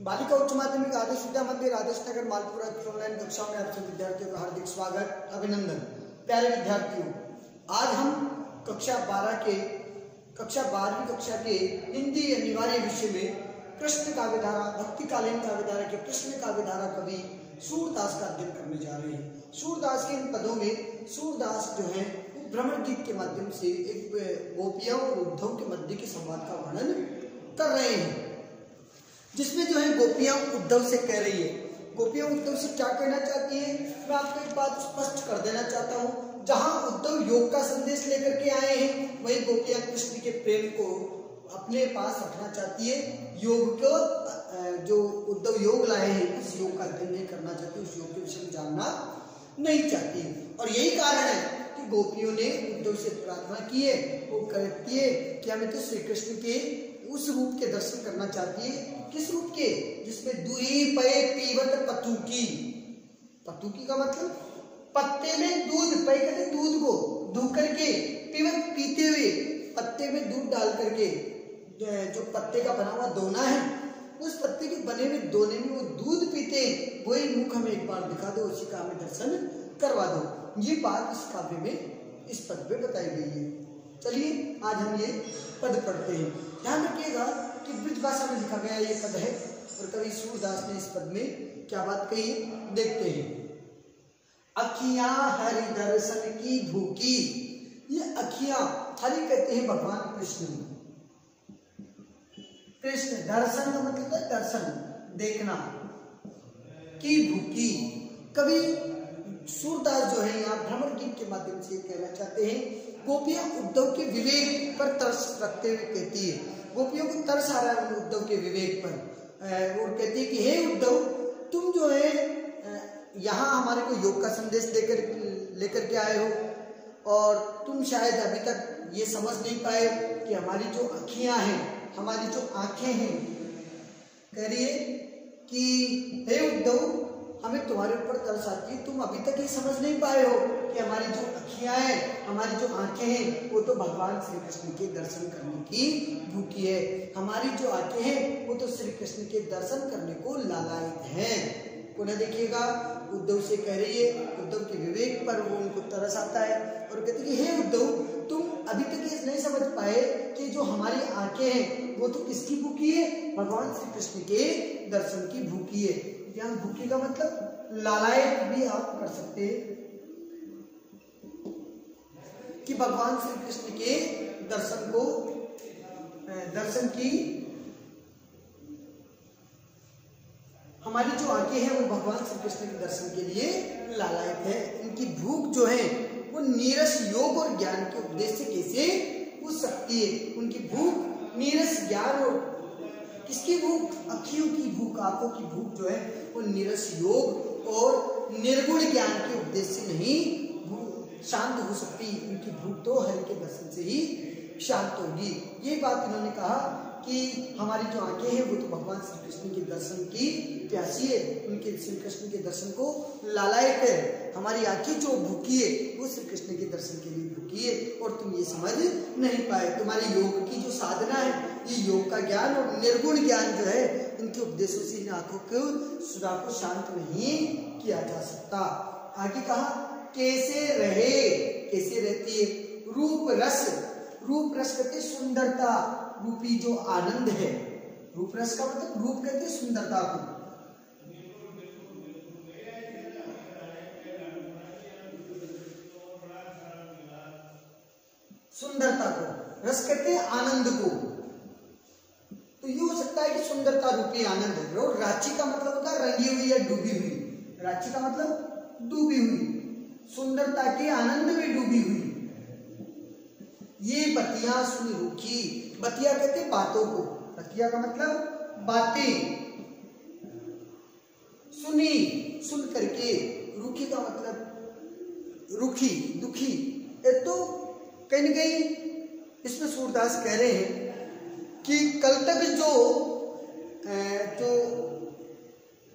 बालिका उच्च माध्यमिक आदर्श विद्या मंदिर आदर्श नगर मालपुरा की ऑनलाइन कक्षाओं में आप सभी विद्यार्थियों का हार्दिक स्वागत अभिनंदन। प्यारे विद्यार्थियों, आज हम कक्षा 12वीं कक्षा के हिंदी अनिवार्य विषय में कृष्ण काव्यधारा भक्तिकालीन काव्यधारा के कृष्ण काव्यधारा कवि सूरदास का अध्ययन करने जा रहे हैं। सूरदास के इन पदों में सूरदास जो है भ्रमर गीत के माध्यम से एक गोपियां और उद्धव के मध्य के संवाद का वर्णन कर रहे हैं, जिसमें जो है गोपियां उद्धव से कह रही है। गोपियां उद्धव से क्या कहना चाहती है, मैं आपको एक बात स्पष्ट कर देना चाहता हूँ। जहां उद्धव योग का संदेश लेकर के आए हैं, वही गोपियां कृष्ण के प्रेम को अपने पास रखना चाहती है। योग को जो उद्धव योग लाए हैं, उस योग का अध्ययन नहीं करना चाहती, उस योग के विषय में जानना नहीं चाहती। और यही कारण है कि गोपियों ने उद्धव से प्रार्थना की है। वो कहती है कि हमें तो श्री कृष्ण के उस रूप के दर्शन करना चाहती है। किस रूप के? जिसमें दुई पे पीवत पतुकी। पतुकी का मतलब पत्ते में दूध, पे कहते दूध को धो करके, पीवत पीते हुए, पत्ते में दूध डाल करके जो पत्ते का बना हुआ दोना है, उस पत्ते के बने हुए दोने में वो दूध पीते, वही मुख हमें एक बार दिखा दो, उसी का हमें दर्शन करवा दो। ये बात इस काव्य में इस पद पे बताई गई है। चलिए आज हम ये पद पढ़ते हैं। ध्यान रखिएगा कि ब्रज भाषा में लिखा गया ये पद है और कवि सूरदास ने इस पद में क्या बात कही है, देखते हैं। अखियां हरि दर्शन की भूखी। ये अखियां, हरि कहते हैं भगवान कृष्ण। कृष्ण दर्शन का मतलब है दर्शन, देखना, की भूखी। कवि सूरदास जो है यहाँ भ्रमर गीत के माध्यम से कहना चाहते हैं, गोपियां उद्धव के विवेक पर तरस रखते हुए कहती है, गोपियों को तरस आ रहा है उद्धव के विवेक पर, और कहती है कि हे उद्धव, तुम जो है यहाँ हमारे को योग का संदेश लेकर के आए हो, और तुम शायद अभी तक ये समझ नहीं पाए कि हमारी जो अखियां हैं, हमारी जो आंखें हैं, कह रही है कि हे उद्धव, हमें तुम्हारे ऊपर तरस आती है, तुम अभी तक ये समझ नहीं पाए हो कि हमारी जो अखियां हैं, हमारी जो आंखें हैं, वो तो भगवान श्री कृष्ण के दर्शन करने की भूखी है। हमारी जो आंखें हैं वो तो श्री कृष्ण के दर्शन करने को लालायित हैं। पुनः देखिएगा, उद्धव से कह रही है, उद्धव के विवेक पर वो उनको तरस आता है और कहती है, हे उद्धव, तुम अभी तक ये नहीं समझ पाए कि जो हमारी आंखें हैं वो तो किसकी भूखी है, भगवान श्री कृष्ण के दर्शन की भूखी है। यहाँ भूखी का मतलब लालायित भी आप कर सकते हैं कि भगवान श्री कृष्ण के दर्शन की हमारी जो आंखें हैं वो भगवान श्री कृष्ण के दर्शन के लिए लालायित है। इनकी भूख जो है वो नीरस योग और ज्ञान के उपदेश से कैसे पूछ सकती है। उनकी भूख नीरस ज्ञान और किसकी भूख? अखियों की भूख, आंखों की भूख जो है वो नीरस योग और निर्गुण ज्ञान के उपदेश से नहीं शांत हो सकती। उनकी भूख तो हरि के दर्शन से ही शांत होगी। ये बात इन्होंने कहा कि हमारी जो आंखें हैं वो तो भगवान श्री कृष्ण के दर्शन की प्यासी है, उनके श्री कृष्ण के दर्शन को लालायित है। हमारी आंखें जो भूखी है वो श्री कृष्ण के दर्शन के लिए भूखी है, और तुम ये समझ नहीं पाए। तुम्हारी योग की जो साधना है, ये योग का ज्ञान और निर्गुण ज्ञान जो है, इनके उपदेशों से इन आंखों को सुधा को शांत नहीं किया जा सकता। आगे कहा, कैसे रहे, कैसे रहती है? रूप रस, रूप रस कहते सुंदरता रूपी जो आनंद है। रूप रस का मतलब रूप कहते सुंदरता को, सुंदरता को, रस कहते हैं आनंद को। तो ये हो सकता है कि सुंदरता रूपी आनंद है। और रांची का मतलब होता है रंगी हुई या डूबी हुई। रांची का मतलब डूबी हुई, सुंदरता के आनंद में डूबी हुई। ये बतियां सुन रूखी, बतिया कहते बातों को, बतिया का मतलब बातें, सुनी सुन करके, रूखी का मतलब रूखी, दुखी। तो कहीं न कहीं इसमें सूरदास कह रहे हैं कि कल तक जो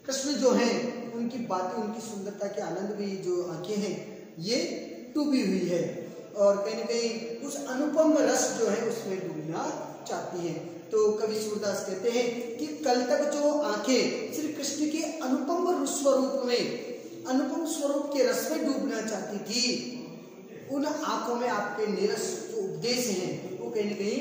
कृष्ण जो हैं उनकी बातें, उनकी सुंदरता के आनंद में जो आंखें हैं ये डूबी हुई है, और कहीं न कहीं उस अनुपम रस जो है उसमें डूबना चाहती है। तो कवि सूरदास कहते हैं कि कल तक जो आंखें श्री कृष्ण के अनुपम स्वरूप में, अनुपम स्वरूप के रस में डूबना चाहती थी, उन आंखों में आपके नीरस जो उपदेश हैं वो कहीं न कहीं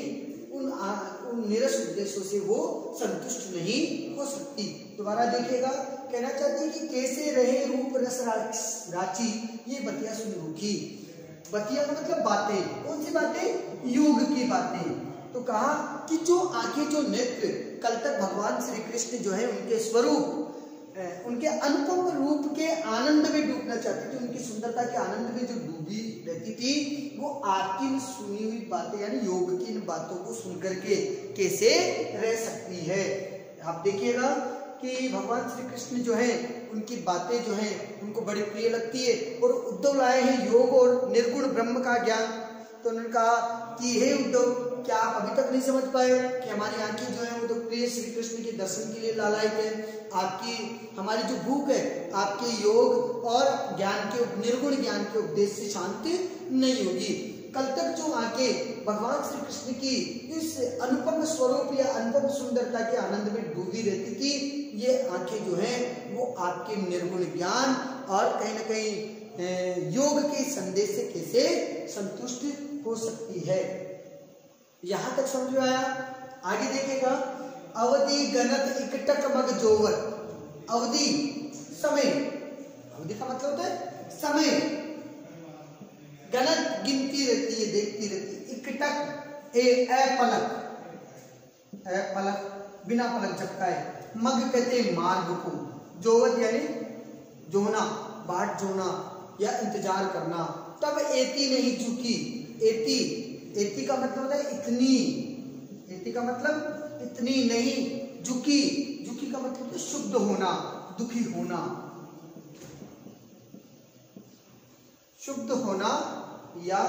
उन नीरस उपदेशों से वो संतुष्ट नहीं हो सकती। दोबारा देखिएगा, कहना चाहती है कि कैसे रहे रूप रस राची ये बतिया सुन रूखी। बतिया का मतलब बातें, कौन सी बातें? योग की बातें। तो कहा कि जो आंखें, जो नेत्र कल तक भगवान श्री कृष्ण जो है उनके स्वरूप, उनके अनुपम रूप के आनंद में डूबना चाहती थी, उनकी सुंदरता के आनंद में जो डूबी रहती थी, वो आपकी सुनी हुई बातें यानी योग की इन बातों को सुनकर के कैसे रह सकती है। आप देखिएगा कि भगवान श्री कृष्ण जो है उनकी बातें जो है उनको बड़ी प्रिय लगती है, और उद्धव लाए हैं योग और निर्गुण ब्रह्म का ज्ञान। तो उन्होंने कहा कि हे उद्धव, क्या आप अभी तक नहीं समझ पाए कि हमारी आंखें जो है वो तो प्रिय श्री कृष्ण के दर्शन के लिए लालायित है। आपकी हमारी जो भूख है आपके योग और ज्ञान के, निर्गुण ज्ञान के उपदेश से शांत नहीं होगी। कल तक जो आंखें भगवान श्री कृष्ण की इस अनुपम स्वरूप या अनुपम सुंदरता के आनंद में डूबी रहती थी, ये आंखें जो हैं वो आपके निर्गुण ज्ञान और कहीं न कहीं योग के संदेश से कैसे संतुष्ट हो सकती है। यहां तक समझ में आया? आगे देखिएगा, अवधि गणत इकटक मग जोवत। अवधि समय, अवधि का मतलब होता है समय, गणत गिनती रहती है, देखती रहती है, इकटक पलक बिना पलक झपकाए, मग कहते हैं मार्ग को, जोवत यानी जोना, बाट जोना या इंतजार करना, तब एती नहीं झुकी। एती का मतलब होता है इतनी, एती का मतलब इतनी नहीं, झुकी, झुकी का मतलब शुद्ध होना, दुखी होना, शुद्ध होना या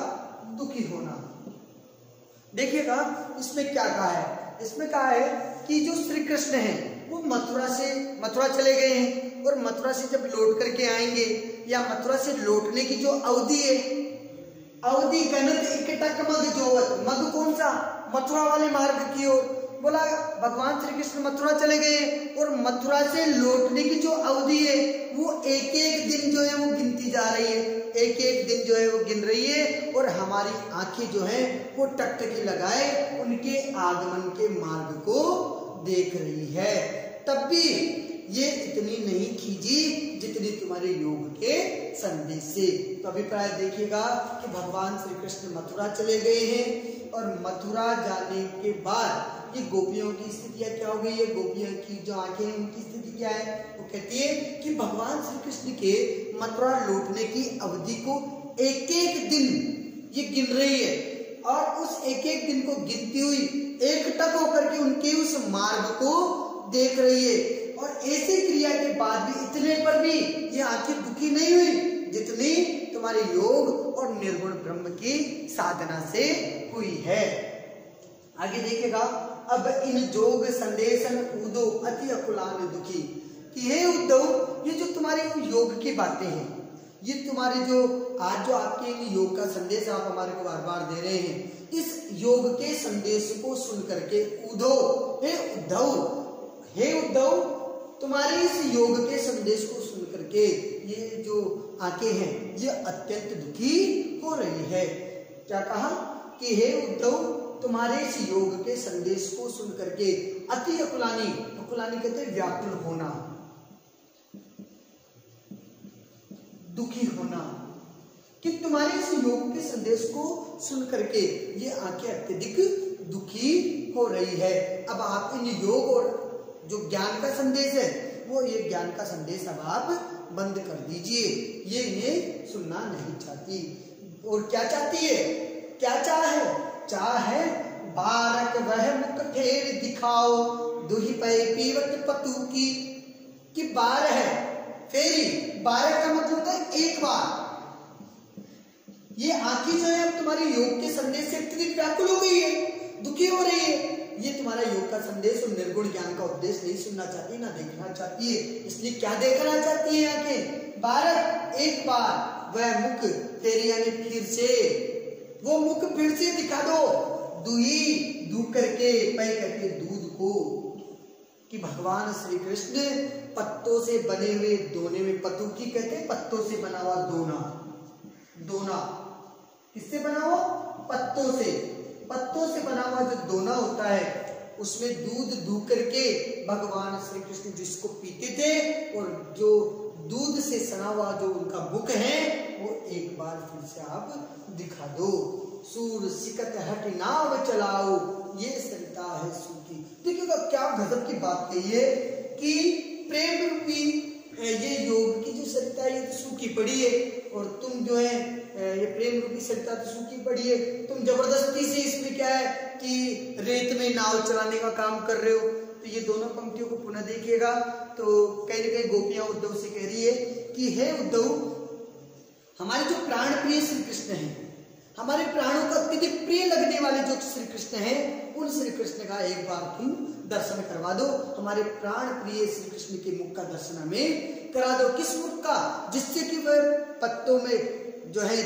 दुखी होना। देखिएगा इसमें क्या कहा है, इसमें कहा है कि जो श्री कृष्ण है वो मथुरा चले गए हैं, और मथुरा से जब लौट करके आएंगे या मथुरा से लौटने की जो अवधि है, अवधि गणत इकटक मग जोवत, मग कौन सा? मथुरा वाले मार्ग की ओर। बोला भगवान श्री कृष्ण मथुरा चले गए और मथुरा से लौटने की जो अवधि है वो एक एक दिन जो है वो गिनती जा रही है, एक एक दिन जो है वो गिन रही है, और हमारी आंखें जो है वो टकटकी लगाए उनके आगमन के मार्ग को देख रही है। तब भी ये इतनी नहीं खींची जितनी तुम्हारे योग के संदेश से। तो अभिप्राय देखिएगा कि भगवान श्री कृष्ण मथुरा चले गए हैं, और मथुरा जाने के बाद ये गोपियों की स्थितियां क्या हो गई है, गोपियों की जो आंखें हैं उनकी स्थिति क्या है? वो कहती है कि भगवान श्री कृष्ण के मथुरा लौटने की अवधि को एक एक दिन ये गिन रही है, और उस एक एक दिन को गिनती हुई एकटक होकर के उनके उस मार्ग को देख रही है। और ऐसी क्रिया के बाद भी, इतने पर भी ये आंखें दुखी नहीं हुई जितनी तुम्हारे योग और निर्गुण ब्रह्म की साधना से हुई है। आगे देखिएगा, अब इन जोग संदेशन उदो अति अकुलान दुखी, कि हे उद्धव, ये जो तुम्हारे योग की बातें हैं, ये तुम्हारे जो आज जो आपके योग का संदेश आप हमारे को बार बार दे रहे हैं, इस योग के संदेश को सुन करके हे उद्धव, तुम्हारे इस योग के संदेश को सुन करके ये जो आंखें हैं ये अत्यंत दुखी हो रही है। क्या कहा कि हे उद्धव, तुम्हारे इस योग के संदेश को सुन करके अति अकुलानी, अकुलानी कहते हैं व्याकुल होना, दुखी होना, कि तुम्हारे इस योग के संदेश को सुन करके ये आंखें अत्यधिक दुखी हो रही है। अब आप इन योग और जो ज्ञान का संदेश है वो ये ज्ञान का संदेश अब आप बंद कर दीजिए, ये इन्हें सुनना नहीं चाहती। और क्या चाहती है? क्या चाहे बारक वह मुख फेर दिखाओ, दुही पे पीवत पतु की, कि बार है फेरी, बारक का मतलब होता है एक बार। ये आंखें जो है अब तुम्हारे योग के संदेश से इतनी व्याकुल हो गई है, दुखी हो रही है, ये तुम्हारा योग का संदेश और निर्गुण ज्ञान का उपदेश नहीं सुनना चाहती, ना देखना चाहती है। इसलिए क्या देखना चाहती है आंखें? बारक एक बार, वह मुख तेरी यानी फिर से, वो मुख फिर से दिखा दो, दुही दूध करके पय करके दूध को, कि भगवान श्री कृष्ण पत्तों से बने हुए दोने में, पतुकी कहते हैं पत्तों से बना हुआ दोना, दोना किससे बना हुआ? पत्तों से बना हुआ जो दोना होता है उसमें दूध दू करके भगवान श्री कृष्ण जिसको पीते थे, और जो दूध से सना हुआ जो उनका मुख है वो एक बार फिर से आप दिखा दो। सूर सिकत हट नाव चलाओ, ये सरिता है सूखी। देखिएगा क्या गजब की बात कही है कि प्रेम रूपी ये योग की जो सरिता है ये तो सूखी पड़ी है, और तुम जो है ये प्रेम रूपी सरिता तो सूखी पड़ी है, तुम जबरदस्ती से इसमें क्या है कि रेत में नाव चलाने का काम कर रहे हो। तो ये दोनों पंक्तियों को पुनः देखिएगा तो कहीं ना कहीं गोपियां उद्धव से कह रही है कि हे उद्धव, हमारे जो प्राण प्रिय श्री कृष्ण हैं, हमारे प्राणों को अत्यधिक प्रिय लगने वाले जो श्री कृष्ण हैं, उन श्री कृष्ण का एक बार तुम दर्शन करवा दो। हमारे प्राण प्रिय श्री कृष्ण के मुख का दर्शन हमें करा दो। किस मुख का? जिससे कि वह पत्तों में जो है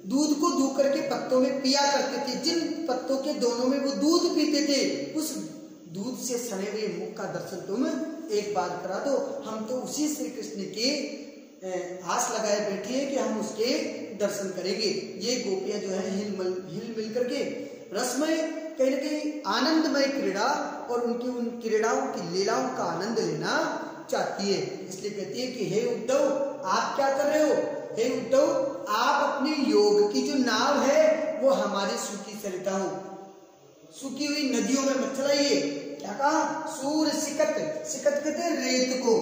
दूध को धो करके पत्तों में पिया करते थे, जिन पत्तों के दोनों में वो दूध पीते थे, उस दूध से सने हुए मुख का दर्शन तुम एक बार करा दो। हम तो उसी श्री कृष्ण के आस लगाए बैठी है कि हम उसके दर्शन करेंगे। ये गोपियां जो है हिल मिल करके रसमय कहीं ना कहीं आनंदमय क्रीड़ा और उनकी उन क्रीड़ाओं की लीलाओं का आनंद लेना चाहती है। इसलिए कहती है कि हे उद्धव, आप क्या कर रहे हो? हे उद्धव, आप अपने योग की जो नाव है वो हमारी सूखी सरिता हो, सूखी हुई नदियों में मत चलाइए। क्या कहा? सूर सिकत, सिकत कहते हैं रेत को।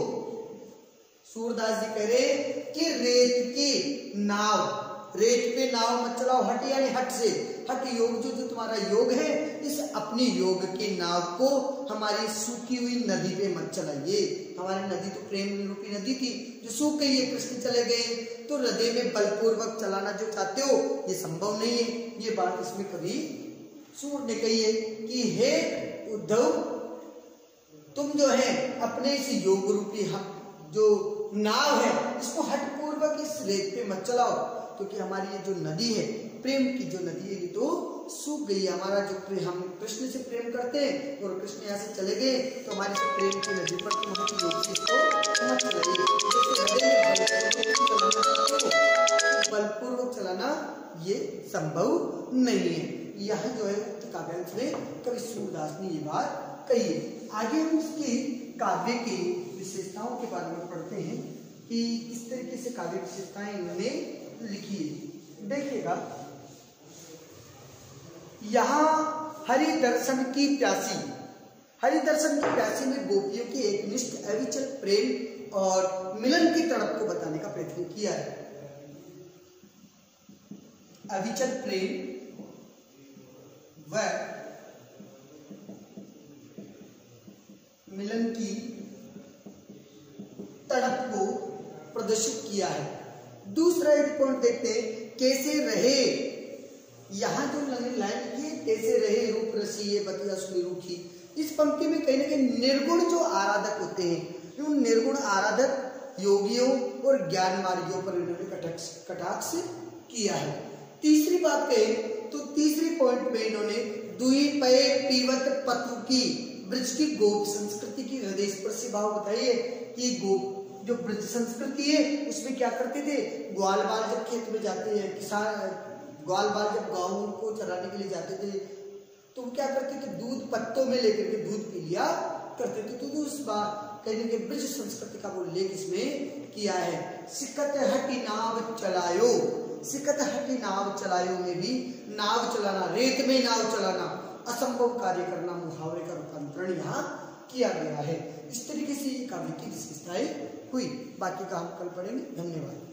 सूरदास जी कह रहे कि रेत की नाव, रेत पे नाव मत चलाओ। हट यानी हट से, हट योग जो तुम्हारा योग है, इस अपनी योग की नाव को हमारी सूखी हुई नदी पे मत चलाइए। हमारी नदी तो प्रेम रूपी नदी थी जो सूख गई है, कृष्ण चले गए, तो हृदय में बलपूर्वक चलाना जो चाहते हो ये संभव नहीं है। ये बात इसमें कभी सूर ने कही है कि हे उद्धव, तुम जो है अपने इस योग रूपी जो नाव है इसको हट पूर्वक इस रेत पे मत चलाओ, क्योंकि हमारी ये जो नदी है, प्रेम की जो नदी है, ये तो सूख गई। हमारा जो हम कृष्ण से प्रेम करते हैं और कृष्ण यहाँ से चले गए, तो हमारी से प्रेम की नदी पर तुम योग से इसको मत चलाइए। बलपूर्वक चलाना ये संभव नहीं है। यह जो है काव्यांश में कवि सूरदास ने ये बात कही है। आगे हम इसकी काव्य की विशेषताओं के बारे में पढ़ते हैं कि किस तरीके से काव्य विशेषताएं इन्होंने लिखी है। देखिएगा, यहाँ हरि दर्शन की प्यासी, हरि दर्शन की प्यासी में गोपियों की एकनिष्ठ अविचल प्रेम और मिलन की तड़प को बताने का प्रयत्न किया है। अविचल प्रेम व मिलन की तड़प को प्रदर्शित किया है। दूसरा एक पॉइंट देखते हैं, कैसे रहे। यहाँ जो लाइन की है, कैसे रहे रूप रसी ये बतिया सुनी रूखी, इस पंक्ति में कहीं ना कहीं निर्गुण जो आराधक होते हैं, उन निर्गुण आराधक योगियों और ज्ञान मार्गियों पर इन्होंने कटाक्ष किया है। तीसरी बात कहें तो तीसरी पॉइंट में इन्होंने दुई पय पीवत पतु की ब्रज की गोप संस्कृति की हृदय स्पर्शी भाव बताइए कि गोप जो ब्रज संस्कृति है उसमें क्या करते थे, ग्वाल बाल जब खेत में जाते हैं, किसान ग्वाल बाल जब गाँव को चराने के लिए जाते थे तो क्या करते थे, दूध पत्तों में लेकर के दूध पी लिया करते थे। तो उस बात कहने के ब्रज संस्कृति का वो उल्लेख इसमें किया है। सिकत हटी नाव चलायो, सिकत हटी नाव चलायो में भी नाव चलाना, रेत में नाव चलाना, असंभव कार्य करना, मुहावरे का रूपांतरण यहाँ किया गया है। इस तरीके से ये काव्य की विशेषताएं हुई। बाकी का हम कल पढ़ेंगे। धन्यवाद।